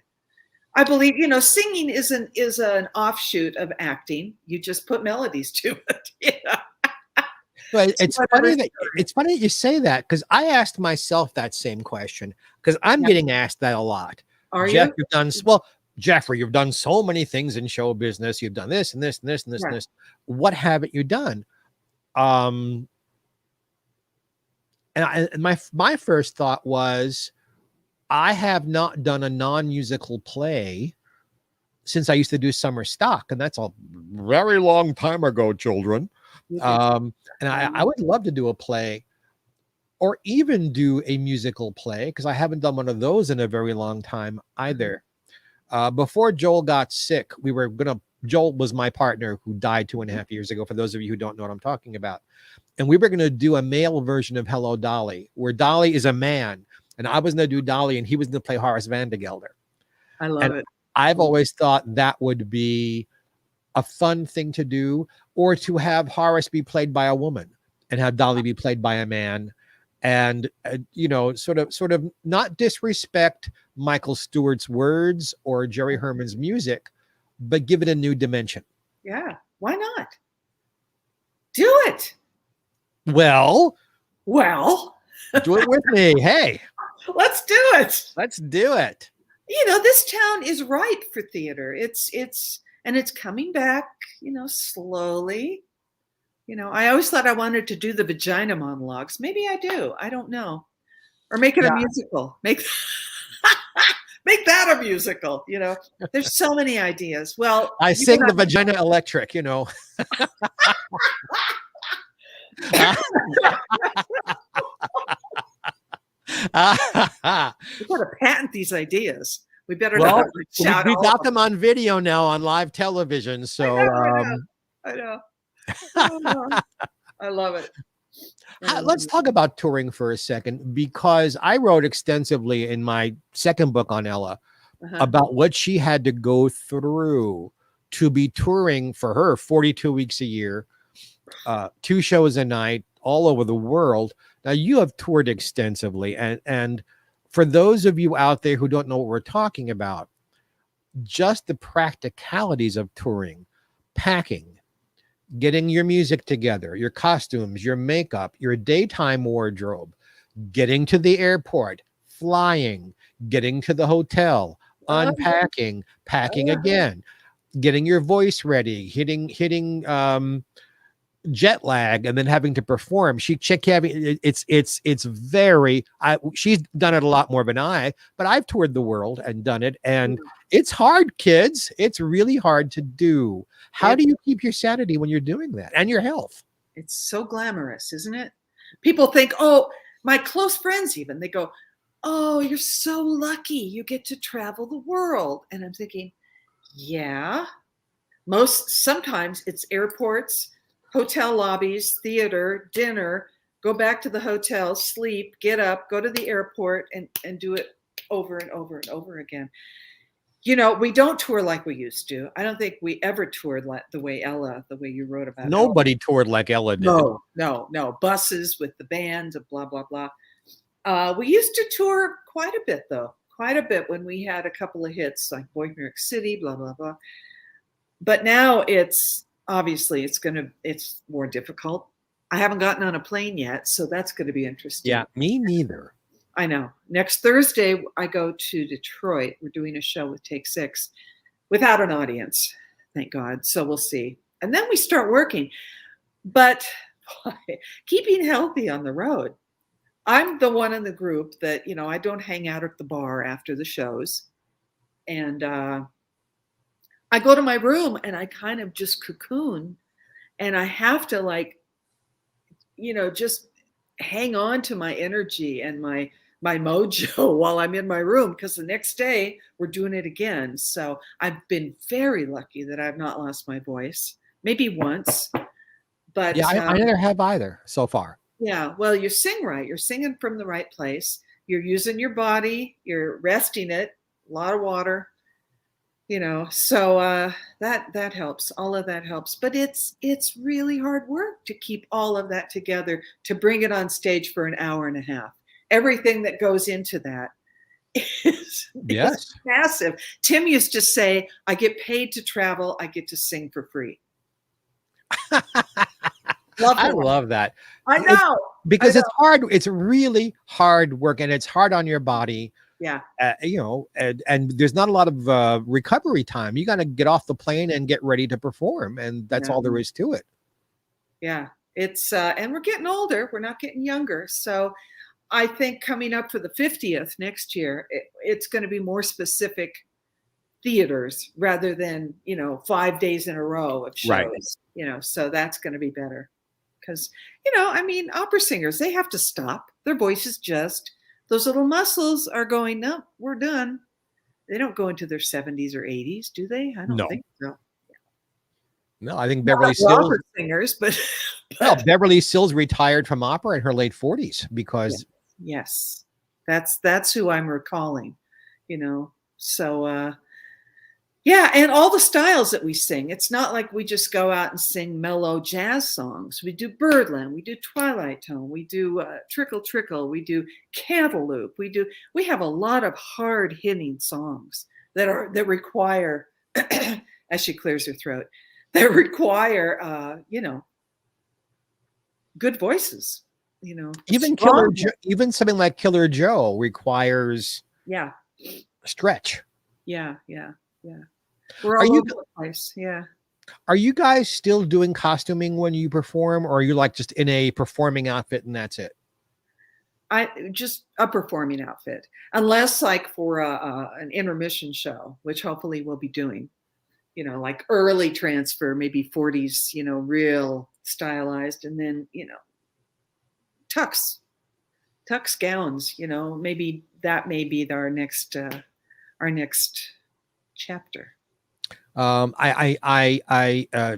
I believe, singing is an offshoot of acting. You just put melodies to it. Well, it's funny that you say that, because I asked myself that same question, because I'm getting asked that a lot. Are Jeff, you? you've done Jeffrey, you've done so many things in show business. You've done this and this and this and this and this. What haven't you done? And my first thought was, I have not done a non-musical play since I used to do summer stock, and that's a very long time ago, children. And I would love to do a play, or even do a musical play, because I haven't done one of those in a very long time either. Before Joel got sick, Joel was my partner who died 2.5 years ago, for those of you who don't know what I'm talking about. And we were going to do a male version of Hello, Dolly, where Dolly is a man, and I was going to do Dolly, and he was going to play Horace Vandergelder. I love it. I've always thought that would be a fun thing to do, or to have Horace be played by a woman and have Dolly be played by a man, and sort of not disrespect Michael Stewart's words or Jerry Herman's music, but give it a new dimension. Yeah, why not? Do it. Well, do it with me. Hey, let's do it. Let's do it. This town is ripe for theater. It's coming back, slowly. I always thought I wanted to do the vagina monologues. Maybe I do. I don't know. Or make it a musical. Make that a musical. There's so many ideas. Well, I sing the vagina electric, You gotta patent these ideas. We better not shout. We got them on video now on live television. So I know. I love it. Let's talk about touring for a second, because I wrote extensively in my second book on Ella about what she had to go through to be touring for her 42 weeks a year, 2 shows a night, all over the world. Now, you have toured extensively, and for those of you out there who don't know what we're talking about, just the practicalities of touring, packing, getting your music together, your costumes, your makeup, your daytime wardrobe, getting to the airport, flying, getting to the hotel, unpacking, packing again, getting your voice ready, hitting jet lag, and then having to perform. She's done it a lot more than I, but I've toured the world and done it, and it's hard, kids. It's really hard to do. How do you keep your sanity when you're doing that, and your health? It's so glamorous, isn't it? People think, oh, my close friends even, they go, oh, you're so lucky you get to travel the world. And I'm thinking, yeah, sometimes it's airports, hotel lobbies, theater, dinner, go back to the hotel, sleep, get up, go to the airport, and do it over and over and over again. We don't tour like we used to. I don't think we ever toured like the way you wrote about. Nobody toured like Ella did. No. Buses with the bands of blah, blah, blah. We used to tour quite a bit, though. Quite a bit when we had a couple of hits like Boy New York City, blah, blah, blah. But now it's more difficult. I haven't gotten on a plane yet, so that's going to be interesting. Yeah, me neither. I know. Next Thursday, I go to Detroit. We're doing a show with Take 6 without an audience, thank God. So we'll see. And then we start working. But keeping healthy on the road. I'm the one in the group that, I don't hang out at the bar after the shows. And I go to my room and I kind of just cocoon. And I have to just hang on to my energy and my mojo while I'm in my room, because the next day we're doing it again. So I've been very lucky that I've not lost my voice, maybe once, but yeah, I never have either so far. Yeah. Well, you sing right. You're singing from the right place. You're using your body, you're resting it, a lot of water, so that helps. All of that helps, but it's really hard work to keep all of that together, to bring it on stage for an hour and a half. Everything that goes into that is massive. Tim used to say, I get paid to travel. I get to sing for free. I love that. I know. Because it's hard. It's really hard work, and it's hard on your body. Yeah. And there's not a lot of recovery time. You got to get off the plane and get ready to perform. And that's all there is to it. Yeah. It's, and we're getting older. We're not getting younger. So I think coming up for the 50th next year, it's going to be more specific theaters rather than, 5 days in a row of shows, right. So that's going to be better because, opera singers, they have to stop. Their voices those little muscles are going, no, we're done. They don't go into their 70s or 80s, do they? I don't think so. No, I think Beverly Sills singers, but well, Beverly Sills retired from opera in her late 40s because yes, that's who I'm recalling, So yeah, and all the styles that we sing. It's not like we just go out and sing mellow jazz songs. We do Birdland, we do Twilight Tone, we do Trickle Trickle, we do Cantaloupe. We have a lot of hard hitting songs that require, as she clears her throat, that require good voices. Even something like Killer Joe requires stretch. Yeah. We're Are all you over the place. Yeah. are you guys still doing costuming when you perform, or are you like just in a performing outfit and that's it? Just a performing outfit, unless like for an intermission show, which hopefully we'll be doing. Like early transfer, maybe 40s, real stylized, and then tux gowns. Maybe that may be our next chapter. I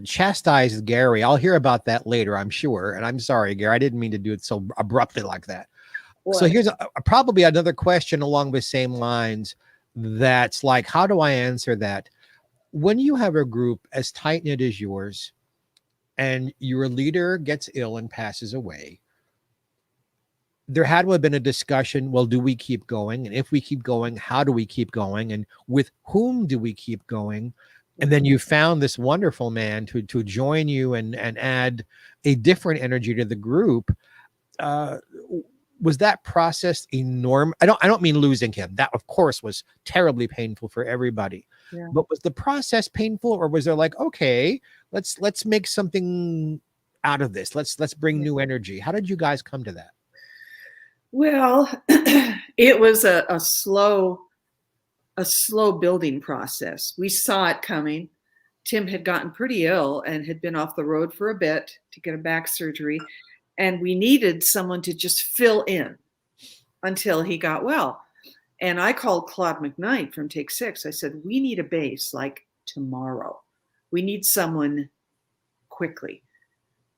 chastised Gary. I'll hear about that later, I'm sure. And I'm sorry, Gary, I didn't mean to do it so abruptly like that. What? So here's probably another question along the same lines. That's like, how do I answer that? When you have a group as tight knit as yours, and your leader gets ill and passes away, there had to have been a discussion. Well, do we keep going? And if we keep going, how do we keep going? And with whom do we keep going? And then you found this wonderful man to join you and add a different energy to the group. Was that process enormous? I don't mean losing him. That of course was terribly painful for everybody. Yeah. But was the process painful, or was there like, okay, let's make something out of this. Let's bring new energy. How did you guys come to that? Well, it was a slow building process. We saw it coming. Tim had gotten pretty ill and had been off the road for a bit to get a back surgery. And we needed someone to just fill in until he got well. And I called Claude McKnight from Take Six. I said, we need a bass like tomorrow. We need someone quickly.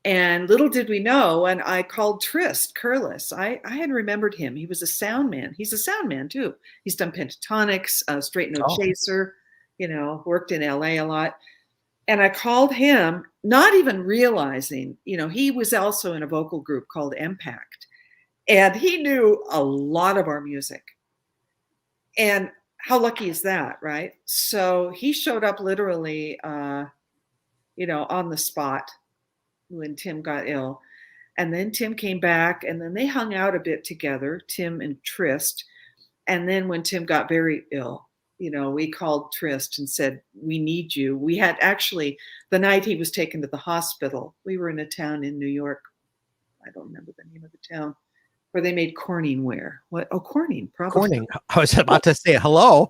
And little did we know, and I called Trist Curlis. I had remembered him. He was a sound man. He's a sound man too. He's done Pentatonics, Straight No Chaser, worked in LA a lot. And I called him, not even realizing, he was also in a vocal group called Impact. And he knew a lot of our music. And how lucky is that, right? So he showed up literally, on the spot when Tim got ill. And then Tim came back, and then they hung out a bit together, Tim and Trist. And then when Tim got very ill, we called Trist and said, we need you. We had actually, the night he was taken to the hospital, we were in a town in New York. I don't remember the name of the town, where they made Corning ware. What? Oh, Corning, probably. Corning. I was about to say hello.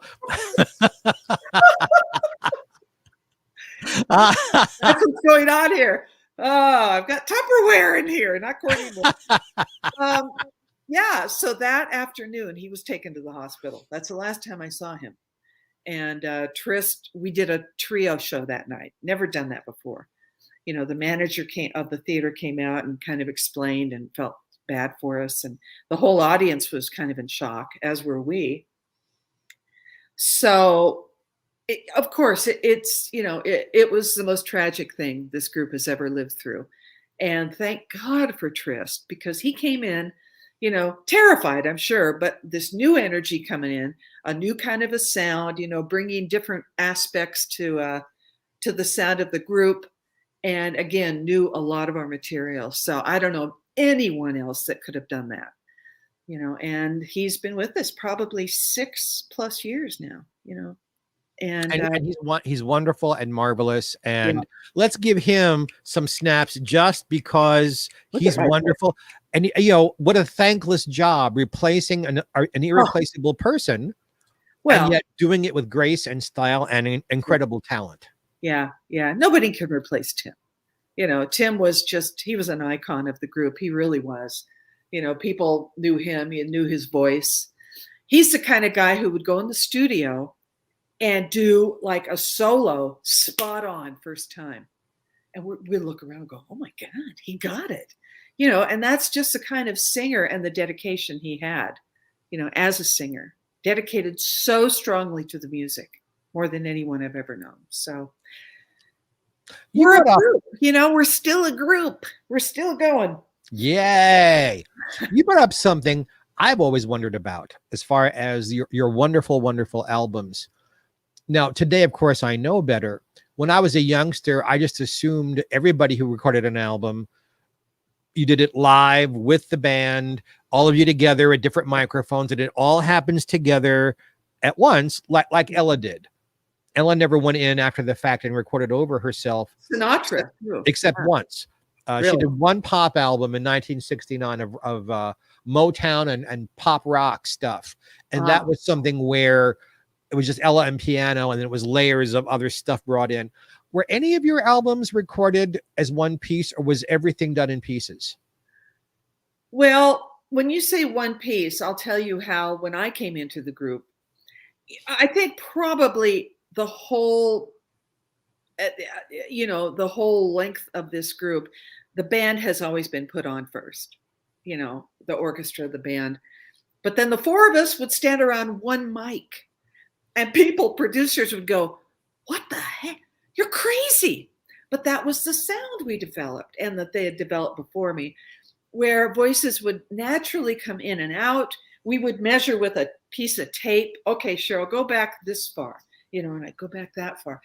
That's what's going on here. Oh, I've got Tupperware in here, not Corning ware. Yeah, so that afternoon, he was taken to the hospital. That's the last time I saw him. And Trist, we did a trio show that night. Never done that before. The manager of the theater came out and kind of explained and felt bad for us. And the whole audience was kind of in shock, as were we. So, of course, it was the most tragic thing this group has ever lived through. And thank God for Trist, because he came in, terrified, I'm sure, but this new energy coming in, a new kind of a sound, bringing different aspects to the sound of the group. And again, knew a lot of our material. So I don't know anyone else that could have done that, and he's been with us probably 6+ years now, and he's wonderful and marvelous. And let's give him some snaps just because he's wonderful. And what a thankless job replacing an irreplaceable person, and yet doing it with grace and style and incredible talent. Yeah. Nobody can replace Tim. Tim was he was an icon of the group. He really was. People knew him. He knew his voice. He's the kind of guy who would go in the studio and do like a solo spot on first time. And we'd look around and go, oh my God, he got it. And that's just the kind of singer and the dedication he had, as a singer, dedicated so strongly to the music, more than anyone I've ever known. So we're a group, we're still a group. We're still going. Yay. You brought up something I've always wondered about as far as your wonderful, wonderful albums. Now, today, of course, I know better. When I was a youngster, I just assumed everybody who recorded an album, you did it live with the band, all of you together at different microphones, and it all happens together. at once, like Ella did. Ella never went in after the fact and recorded over herself. Sinatra, except once. Really? She did one pop album in 1969 of Motown and pop rock stuff. And that was something where it was just Ella and piano, and then it was layers of other stuff brought in. Were any of your albums recorded as one piece, or was everything done in pieces? Well, when you say one piece, I'll tell you how, when I came into the group, I think probably the whole, the whole length of this group, the band has always been put on first, the orchestra, the band. But then the four of us would stand around one mic, and producers would go, "What the heck? You're crazy." But that was the sound we developed, and that they had developed before me, where voices would naturally come in and out. We would measure with a piece of tape. Okay, Cheryl, go back this far, and I'd go back that far.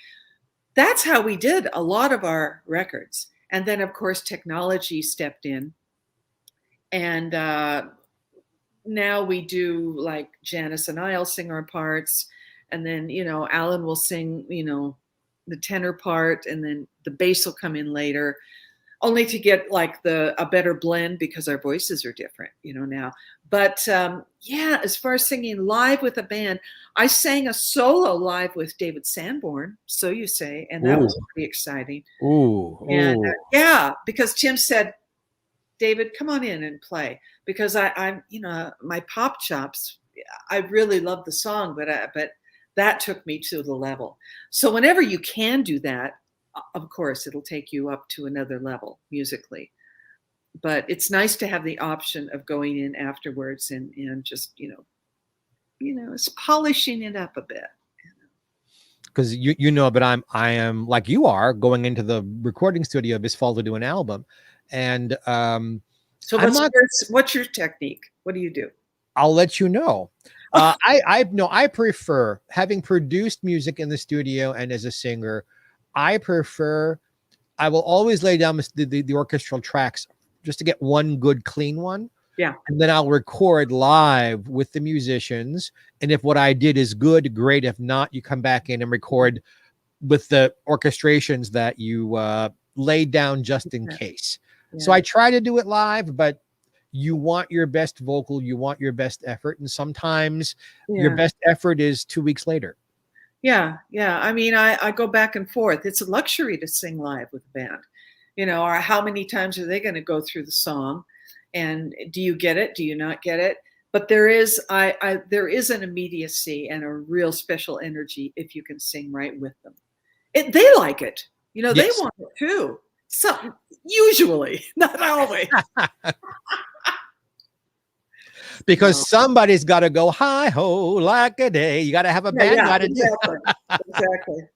That's how we did a lot of our records. And then, of course, technology stepped in. And now we do, like, Janice and I'll sing our parts. And then, Alan will sing, the tenor part, and then the bass will come in later, only to get like a better blend, because our voices are different, now. But as far as singing live with a band, I sang a solo live with David Sanborn, So You Say, and that was pretty exciting. And because Tim said, "David, come on in and play," because I'm my pop chops, I really love the song, but that took me to the level. So whenever you can do that, of course, it'll take you up to another level musically. But it's nice to have the option of going in afterwards and just, it's polishing it up a bit. Because but I am like you are, going into the recording studio this fall to do an album. And so what's your technique? What do you do? I'll let you know. I prefer, having produced music in the studio and as a singer, I will always lay down the orchestral tracks just to get one good, clean one. Yeah. And then I'll record live with the musicians. And if what I did is good, great. If not, you come back in and record with the orchestrations that you laid down just in case. Yeah. So I try to do it live, but you want your best vocal, you want your best effort. And sometimes your best effort is 2 weeks later. Yeah. I mean, I go back and forth. It's a luxury to sing live with a band, or how many times are they going to go through the song, and do you get it? Do you not get it? But there is an immediacy and a real special energy if you can sing right with them. They like it, they want it too. So usually, not always. Because somebody's got to go hi-ho like a day. You got to have a band. Exactly.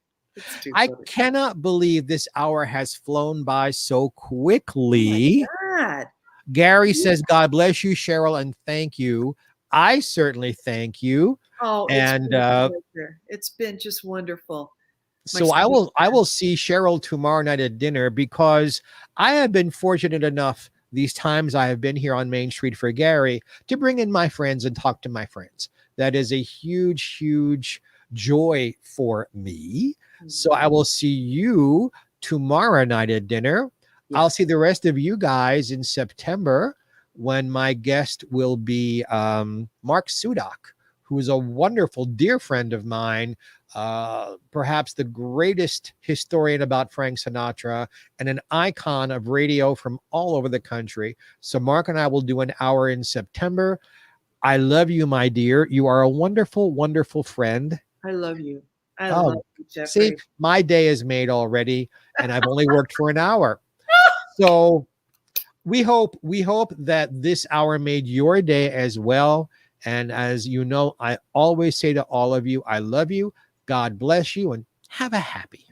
I cannot believe this hour has flown by so quickly. Oh my God. Gary says, "God bless you, Cheryl, and thank you." I certainly thank you. Oh, it's been just wonderful. So I will see Cheryl tomorrow night at dinner, because I have been fortunate enough these times I have been here on Main Street for Gary to bring in my friends and talk to my friends. That is a huge, huge joy for me. Mm-hmm. So I will see you tomorrow night at dinner. Yes. I'll see the rest of you guys in September, when my guest will be Mark Sudak, who is a wonderful, dear friend of mine, perhaps the greatest historian about Frank Sinatra and an icon of radio from all over the country. So Mark and I will do an hour in September. I love you, my dear. You are a wonderful, wonderful friend. I love you. I love you, Geoffrey. See, my day is made already, and I've only worked for an hour. So we hope that this hour made your day as well. And as you know, I always say to all of you, I love you. God bless you, and have a happy